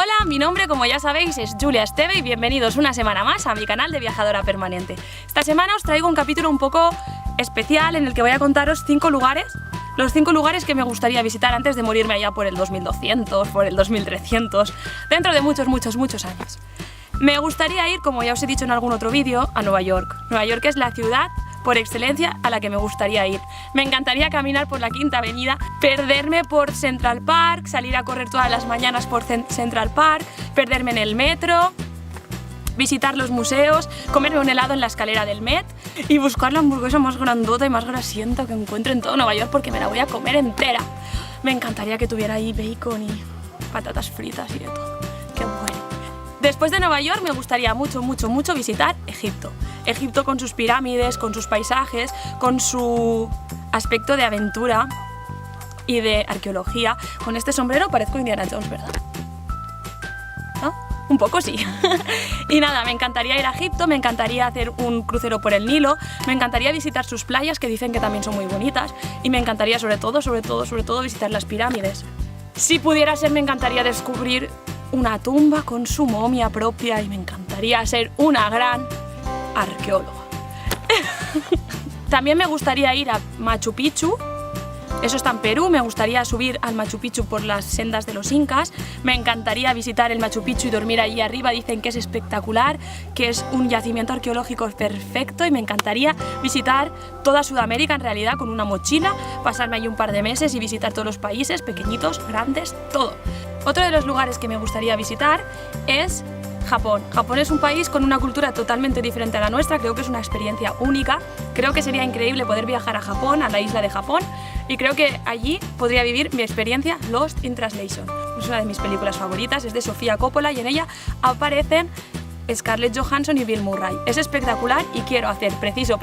Hola, mi nombre, como ya sabéis, es Julia Esteve y bienvenidos una semana más a mi canal de Viajadora Permanente. Esta semana os traigo un capítulo un poco especial en el que voy a contaros 5 lugares, los 5 lugares que me gustaría visitar antes de morirme allá por el 2200, por el 2300, dentro de muchos años. Me gustaría ir, como ya os he dicho en algún otro vídeo, a Nueva York. Nueva York es la ciudad por excelencia a la que me gustaría ir. Me encantaría caminar por la Quinta Avenida, perderme por Central Park, salir a correr todas las mañanas por Central Park, perderme en el metro, visitar los museos, comerme un helado en la escalera del Met y buscar la hamburguesa más grandota y más grasienta que encuentre en todo Nueva York porque me la voy a comer entera. Me encantaría que tuviera ahí bacon y patatas fritas y de todo. Qué bueno. Después de Nueva York me gustaría mucho visitar Egipto. Egipto con sus pirámides, con sus paisajes, con su aspecto de aventura y de arqueología. Con este sombrero parezco Indiana Jones, ¿verdad? ¿No? Un poco sí. Y nada, me encantaría ir a Egipto, me encantaría hacer un crucero por el Nilo, me encantaría visitar sus playas, que dicen que también son muy bonitas, y me encantaría sobre todo visitar las pirámides. Si pudiera ser, me encantaría descubrir una tumba con su momia propia y me encantaría ser una gran arqueóloga. También me gustaría ir a Machu Picchu, eso está en Perú, me gustaría subir al Machu Picchu por las sendas de los incas, me encantaría visitar el Machu Picchu y dormir allí arriba, dicen que es espectacular, que es un yacimiento arqueológico perfecto y me encantaría visitar toda Sudamérica en realidad con una mochila, pasarme allí un par de meses y visitar todos los países, pequeñitos, grandes, todo. Otro de los lugares que me gustaría visitar es Japón. Japón es un país con una cultura totalmente diferente a la nuestra, creo que es una experiencia única, creo que sería increíble poder viajar a Japón, a la isla de Japón, y creo que allí podría vivir mi experiencia Lost in Translation. Es una de mis películas favoritas, es de Sofía Coppola y en ella aparecen Scarlett Johansson y Bill Murray. Es espectacular y quiero hacer preciso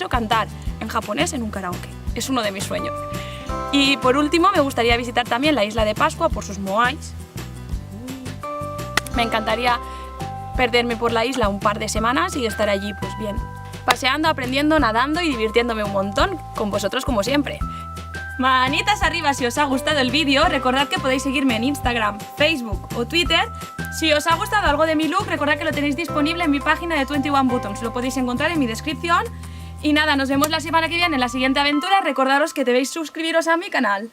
cantar en japonés en un karaoke. Es uno de mis sueños. Y por último me gustaría visitar también la isla de Pascua por sus moais. Me encantaría perderme por la isla un par de semanas y estar allí pues bien, paseando, aprendiendo, nadando y divirtiéndome un montón con vosotros como siempre. Manitas arriba si os ha gustado el vídeo, recordad que podéis seguirme en Instagram, Facebook o Twitter. Si os ha gustado algo de mi look, recordad que lo tenéis disponible en mi página de 21 Buttons, lo podéis encontrar en mi descripción. Y nada, nos vemos la semana que viene en la siguiente aventura. Recordaros que debéis suscribiros a mi canal.